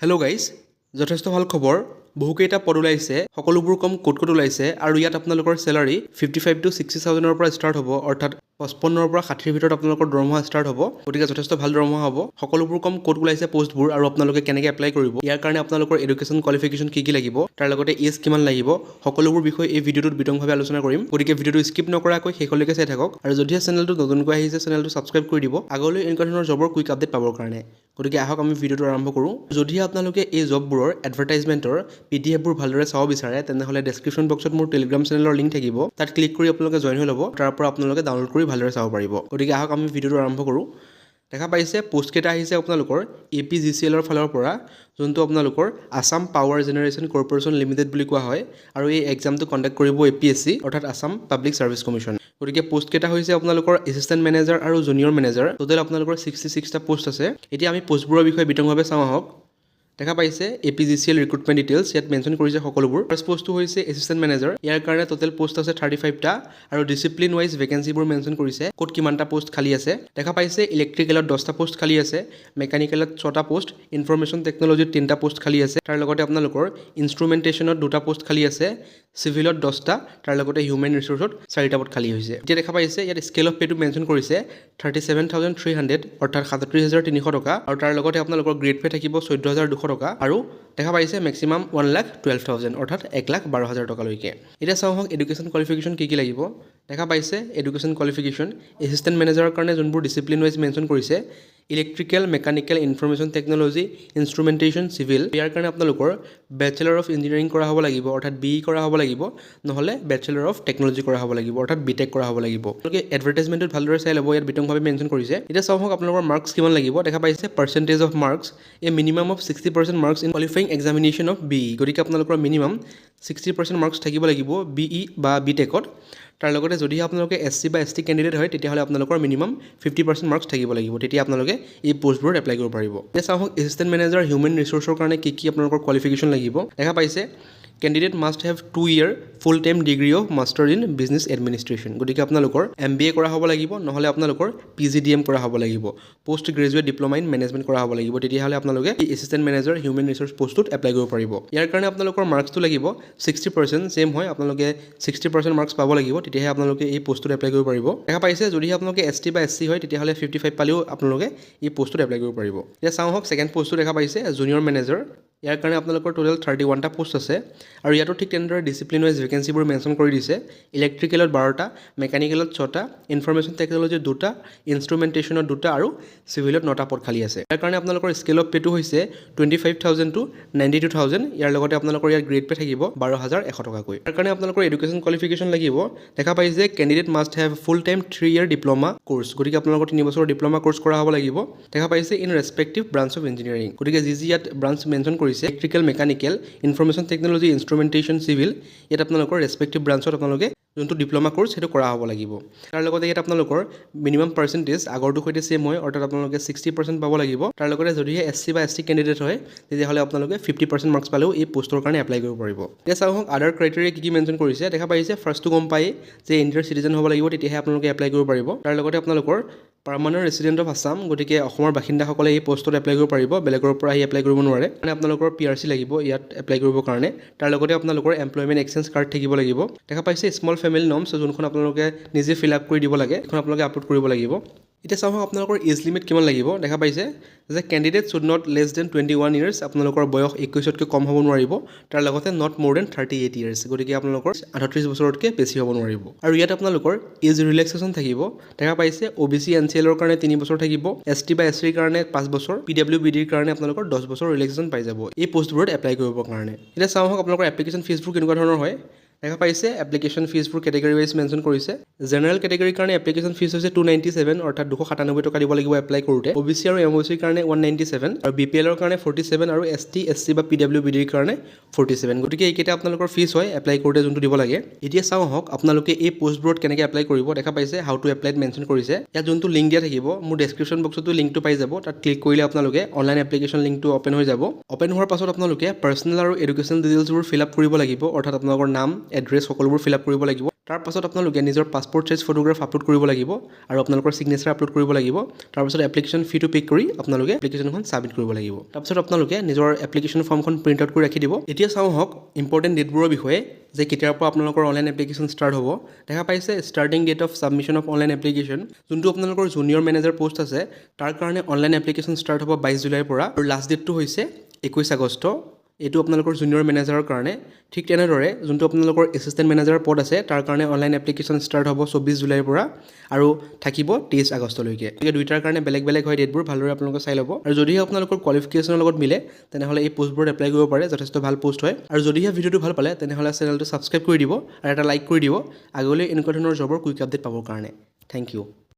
Hello' guys, যথেষ্ট ভাল খবৰ। বহুকেইটা পদ ওলাইছে, সকলোবোৰ কম ক'ত ওলাইছে আৰু ইয়াত আপোনালোকৰ চেলাৰী 55 to 60,000ৰ পৰা ষ্টাৰ্ট হ'ব, অৰ্থাৎ 55ৰ পৰা 60ৰ ভিতৰত আপোনালোকৰ দৰমহা ষ্টাৰ্ট হ'ব। গতিকে যথেষ্ট ভাল দৰমহা হ'ব। সকলোবোৰ কম ক'ত ওলাইছে পষ্টবোৰ আৰু আপোনালোকে কেনেকৈ এপ্লাই কৰিব, ইয়াৰ কাৰণে আপোনালোকৰ এডুকেশ্যন কোৱালিফিকেশ্যন কি লাগিব, তাৰ লগতে এজ কিমান লাগিব, সকলোবোৰ বিষয় এই ভিডিঅ'টোত বিতংভাৱে আলোচনা কৰিম। গতিকে ভিডিঅ'টো স্কিপ নকৰাকৈ শেষলৈকে চাই থাকক আৰু যদিহে চেনেলটো নতুনকৈ আহিছে চেনেলটো ছাবস্ক্ৰাইব কৰি দিব আগলৈ এনেকুৱা ধৰণৰ জবৰ কুইক আপডেট পাবৰ কাৰণে। গতিকে আহক আমি ভিডিঅ'টো আৰম্ভ কৰোঁ। যদিহে আপোনালোকে এই জববোৰৰ এডভাৰটাইজমেণ্টৰ PDFবোৰ ভালদৰে চাব বিচাৰে তেনেহ'লে ডেছক্ৰিপশ্যন বক্সত মোৰ টেলিগ্ৰাম চেনেলৰ লিংক থাকিব, তাত ক্লিক কৰি আপোনালোকে জইন হৈ ল'ব, তাৰ পৰা আপোনালোকে ডাউনলোড কৰি ভালদৰে চাব পাৰিব। গতিকে আহক আমি ভিডিঅ'টো আৰম্ভ কৰোঁ। দেখা পাইছে পোষ্টকেইটা আহিছে আপোনালোকৰ APGCLৰ ফালৰ পৰা, যোনটো আপোনালোকৰ Assam power generation corporation limited বুলি কোৱা হয় আৰু এই এক্সামটো কণ্ডাক্ট কৰিব APSC অৰ্থাৎ আছাম পাব্লিক ছাৰ্ভিচ কমিশ্যন। গতিকে পোষ্টকেইটা হৈছে আপোনালোকৰ এছিষ্টেণ্ট মেনেজাৰ আৰু জুনিয়ৰ মেনেজাৰ, টোটেল আপোনালোকৰ 66টা পোষ্ট আছে। এতিয়া আমি পোষ্টবোৰৰ বিষয়ে বিতংভাৱে চাওঁ আহক। দেখা পাইছে APGCL ৰিক্ৰুটমেণ্ট ডিটেইলছ, ইয়াত মেনশ্যন কৰিছে সকলোবোৰ। ফাৰ্ষ্ট পোষ্টটো হৈছে এছিষ্টেণ্ট মেনেজাৰ, ইয়াৰ কাৰণে টোটেল পোষ্ট আছে 35টা আৰু ডিচিপ্লিন ৱাইজ ভেকেঞ্চিবোৰ মেনশ্যন কৰিছে, ক'ত কিমানটা পোষ্ট খালী আছে। দেখা পাইছে ইলেক্ট্ৰিকেলত 10টা পোষ্ট খালী আছে, মেকানিকেলত 6টা পোষ্ট, ইনফৰমেশ্যন টেকন'লজিত 3টা পোষ্ট খালী আছে, তাৰ লগতে আপোনালোকৰ ইনষ্ট্ৰুমেণ্টেশ্যনত 2টা পোষ্ট খালী আছে, চিভিলত 10টা, তাৰ লগতে হিউমেন ৰিচোৰ্চত 4টা পোষ্ট খালী হৈছে। এতিয়া দেখা পাইছে ইয়াত স্কেল অফ পেটো মেনশ্যন কৰিছে 37,300 অৰ্থাৎ 37,300 টকা আৰু তাৰ লগতে আপোনালোকৰ গ্ৰেড পে থাকিব 14,200 টকা আৰু দেখা পাইছে মেক্সিমাম 1,12,000 অৰ্থাৎ 1,12,000 টকালৈকে। এতিয়া চাওঁ হওক এডুকেশ্যন কোৱালিফিকেশ্যন কি লাগিব। দেখা পাইছে এডুকেশ্যন কোৱালিফিকেশ্যন এছিষ্টেণ্ট মেনেজাৰৰ কাৰণে যোনবোৰ ডিচিপ্লিন ৱাইজ মেনশ্যন কৰিছে electrical, mechanical, information technology, instrumentation, civil, ইয়াৰ কাৰণে আপোনালোকৰ বেচেলাৰ অফ ইঞ্জিনিয়াৰিং কৰা হ'ব লাগিব অৰ্থাৎ BE কৰা হ'ব লাগিব, নহ'লে বেচেলাৰ অফ টেকন'লজি কৰা হ'ব লাগিব অৰ্থাৎ BTech কৰা হ'ব লাগিব। আপোনালোকে এডভাৰটাইজমেণ্টত ভালদৰে চাই ল'ব, ইয়াত বিতংভাৱে মেনশ্যন কৰিছে। এতিয়া চাওঁ হওক আপোনালোকৰ মাৰ্কছ কিমান লাগিব। দেখা পাইছে percentage of marks, A minimum of 60% marks in qualifying examination of BE। গতিকে আপোনালোকৰ মিনিমাম 60% মাৰ্কছ থাকিব লাগিব BE বা BTechত। তাৰ লগতে যদিহে আপোনালোকে SC বা ST কেণ্ডিডেট হয় তেতিয়াহ'লে আপোনালোকৰ মিনিমাম 50% মাৰ্কছ থাকিব লাগিব, তেতিয়া আপোনালোকে এই পোষ্টবোৰত এপ্লাই কৰিব পাৰিব। এতিয়া চাওঁ হওক এছিষ্টেণ্ট মেনেজাৰ হিউমেন ৰিচোৰ্চৰ কাৰণে কি আপোনালোকৰ কোৱালিফিকেশ্যন লাগিব। দেখা পাইছে candidate must have 2 year full time degree of master in business administration. গতিকে আপোনালোকৰ MBA কৰা হ'ব লাগিব, নহ'লে আপোনালোকৰ PGDM কৰা হ'ব লাগিব, post graduate diploma in management কৰা হ'ব লাগিব, তেতিয়াহ'লে আপোনালোকে এই এছিষ্টেণ্ট মেনেজাৰ হিউমেন ৰিচোৰ্চ পষ্টটোত এপ্লাই কৰিব পাৰিব। ইয়াৰ কাৰণে আপোনালোকৰ মাৰ্কছটো লাগিব 60%, ছেম হয় আপোনালোকে 60% মাৰ্কছ পাব লাগিব, তেতিয়াহে আপোনালোকে এই পষ্টটোত এপ্লাই কৰিব পাৰিব। দেখা পাইছে যদিহে আপোনালোকে ST বা SC হয় তেতিয়াহ'লে 55 পালেও আপোনালোকে এই পষ্টটোত এপ্লাই কৰিব পাৰিব। এতিয়া চাওঁ হওক ছেকেণ্ড পষ্টটো দেখা পাইছে জুনিয়ৰ মেনেজাৰ, ইয়াৰ কাৰণে আপোনালোকৰ টোটেল 31টা পোষ্ট আছে আৰু ইয়াতো ঠিক তেনেদৰে ডিচিপ্লিন ৱাইজ ভেকেঞ্চিবোৰ মেনশ্যন কৰি দিছে। ইলেক্ট্ৰিকেলত 12টা, মেকানিকেলত 6টা, ইনফৰমেশ্যন টেকন'লজিত 2টা, ইনষ্ট্ৰুমেণ্টেশ্যনত 2টা আৰু চিভিলত 9টা পদ খালী আছে। ইয়াৰ কাৰণে আপোনালোকৰ স্কেল অফ পেটো হৈছে 25,000 to 92,000। ইয়াৰ লগতে আপোনালোকৰ ইয়াত গ্ৰেড পে থাকিব 12,100 টকাকৈ। ইয়াৰ কাৰণে আপোনালোকৰ এডুকেশ্যন কোৱালিফিকেশ্যন লাগিব। দেখা পাইছে candidate must have full time 3 year diploma course, গতিকে আপোনালোকৰ 3 বছৰৰ ডিপ্ল'মা কোৰ্ছ কৰা হ'ব লাগিব। দেখা পাইছে in respective branch of engineering, গতিকে যি ইয়াত ব্ৰাঞ্চ মেনশ্যন কৰিছে electrical, mechanical, information technology, instrumentation, civil, ইয়াত আপোনালোকৰ ৰেচপেক্টিভ ব্ৰাঞ্চত আপোনালোকে যোনটো ডিপ্ল'মা কোৰ্ছ সেইটো কৰা হ'ব লাগিব। তাৰ লগতে ইয়াত আপোনালোকৰ মিনিমাম পাৰ্চেণ্টেজ আগৰটোৰ সৈতে ছেম হয়, অৰ্থাৎ আপোনালোকে 60% পাব লাগিব। তাৰ লগতে যদিহে SC বা ST কেণ্ডিডেট হয় তেতিয়াহ'লে আপোনালোকে 50% মাৰ্কছ পালেও এই পষ্টৰ কাৰণে এপ্লাই কৰিব পাৰিব। এতিয়া চাওঁ হওক আদাৰ ক্ৰাইটেৰিয়া কি মেনশ্যন কৰিছে। দেখা পাইছে ফাৰ্ষ্টটো গম পায় যে ইণ্ডিয়াৰ চিটিজেন হ'ব লাগিব, তেতিয়াহে আপোনালোকে এপ্লাই কৰিব পাৰিব। তাৰ লগতে আপোনালোকৰ পাৰ্মানেণ্ট ৰেচিডেণ্ট অফ আছাম, গতিকে অসমৰ বাসিন্দাসকলে এই পষ্টত এপ্লাই কৰিব পাৰিব, বেলেগৰ পৰা আহি এপ্লাই কৰিব নোৱাৰে। মানে আপোনালোকৰ PRC লাগিব ইয়াত এপ্লাই কৰিবৰ কাৰণে। তাৰ লগতে আপোনালোকৰ এমপ্লয়মেণ্ট এক্সচেঞ্জ কাৰ্ড থাকিব লাগিব। দেখা পাইছে স্মল ফেমিলি নৰ্মছ, যোনখন আপোনালোকে নিজে ফিল আপ কৰি দিব লাগে, সেইখন আপোনালোকে আপলোড কৰিব লাগিব। এতিয়া চাওঁ আপোনালোকৰ এজ লিমিট কিমান লাগিব। দেখা পাইছে যে candidate should not less than 21 years, আপোনালোকৰ বয়স 21তকৈ কম হ'ব নোৱাৰিব। তাৰ লগতে নট মোৰ দেন 38 years, গতিকে আপোনালোকৰ 38 বছৰতকৈ বেছি হ'ব নোৱাৰিব। আৰু ইয়াত আপোনালোকৰ এজ ৰিলেক্সেশ্যন থাকিব। দেখা পাইছে OBC NCLৰ কাৰণে 3 বছৰ থাকিব, ST বা SCৰ কাৰণে 5 বছৰ, PWBDৰ কাৰণে আপোনালোকৰ 10 বছৰ ৰিলেক্সেশ্যন পাই যাব এই পষ্টবোৰত এপ্লাই কৰিবৰ কাৰণে। এতিয়া চাওঁ হওক আপোনালোকৰ এপ্লিকেশ্যন ফিজবোৰ কেনেকুৱা ধৰণৰ হয়। দেখা পাইছে এপ্লিকেশ্যন ফিজবোৰ কেটেগৰী ৱাইজ মেনশ্যন কৰিছে। জেনেৰেল কেটেগৰীৰ কাৰণে এপ্লিকেশ্যন ফিজ হৈছে 297 অৰ্থাৎ 297 টকা দিব লাগিব এপ্লাই কৰোঁতে। OBC আৰু MOCৰ কাৰণে 197 আৰু BPLৰ কাৰণে 47 আৰু ST SC বা PWBDৰ কাৰণে 47। গতিকে এইকেইটা আপোনালোকৰ ফিজ হয় এপ্লাই কৰোঁতে যোনটো দিব লাগে। এতিয়া চাওঁ হওক আপোনালোকে এই পষ্টবোৰত কেনেকৈ এপ্লাই কৰিব। দেখা পাইছে হাউ টু এপ্লাইত মেনশ্যন কৰিছে। ইয়াত যোনটো লিংক দিয়া থাকিব মোৰ ডেছক্ৰিপশ্যন বক্সতো লিংকটো পাই যাব, তাত ক্লিক কৰিলে আপোনালোকে অনলাইন এপ্লিকেশ্যন লিংকটো অ'পেন হৈ যাব। অ'পেন হোৱাৰ পাছত আপোনালোকে পাৰ্চনেল আৰু এডুকেশ্যনেল ডিটেইলছবোৰ ফিল আপ কৰিব লাগিব, অৰ্থাৎ আপোনালোকৰ নাম, এড্ৰেছ সকলোবোৰ ফিল আপ কৰিব লাগিব। তাৰ পাছত আপোনালোকে নিজৰ পাছপৰ্ট সাইজ ফটোগ্ৰাফ আপলোড কৰিব লাগিব আৰু আপোনালোকৰ সিগনেচাৰ আপলোড কৰিব লাগিব তাৰ পাছত এপ্লিকেশ্যন ফিটো পে কৰি আপোনালোকে এপ্লিকেশ্যনখন সাবমিট কৰিব লাগিব তাৰ পাছত আপোনালোকে নিজৰ এপ্লিকেশ্যন ফৰ্মখন প্ৰিন্ট আউট কৰি ৰাখি দিব এতিয়া চাওঁ হওক ইম্পৰ্টেণ্ট ডেটবোৰৰ বিষয়ে যে কেতিয়াৰ পৰা আপোনালোকৰ অনলাইন এপ্লিকেশ্যন ষ্টাৰ্ট হ'ব দেখা পাইছে starting date of submission of online application যোনটো আপোনালোকৰ জুনিয়ৰ মেনেজাৰ পোষ্ট আছে তাৰ কাৰণে অনলাইন এপ্লিকেশ্যন ষ্টাৰ্ট হ'ব 22 জুলাইৰ পৰা আৰু লাষ্ট ডেটটো হৈছে 21 আগষ্ট এইটো আপোনালোকৰ জুনিয়ৰ মেনেজাৰৰ কাৰণে ঠিক তেনেদৰে যোনটো আপোনালোকৰ এছিষ্টেণ্ট মেনেজাৰৰ পদ আছে তাৰ কাৰণে অনলাইন এপ্লিকেশ্যন ষ্টাৰ্ট হ'ব 24 জুলাইৰ পৰা আৰু থাকিব 23 আগষ্টলৈকে গতিকে দুইটাৰ কাৰণে বেলেগ বেলেগ হয় ডেটবোৰ ভালদৰে আপোনালোকে চাই ল'ব আৰু যদিহে আপোনালোকৰ কোৱালিফিকেশ্যনৰ লগত মিলে তেনেহ'লে এই পোষ্টবোৰত এপ্লাই কৰিব পাৰে যথেষ্ট ভাল পোষ্ট হয় আৰু যদিহে ভিডিঅ'টো ভাল পালে তেনেহ'লে চেনেলটো ছাবস্ক্ৰাইব কৰি দিব আৰু এটা লাইক কৰি দিব আগলৈ এনেকুৱা ধৰণৰ জবৰ কুইক আপডেট পাবৰ কাৰণে থেংক ইউ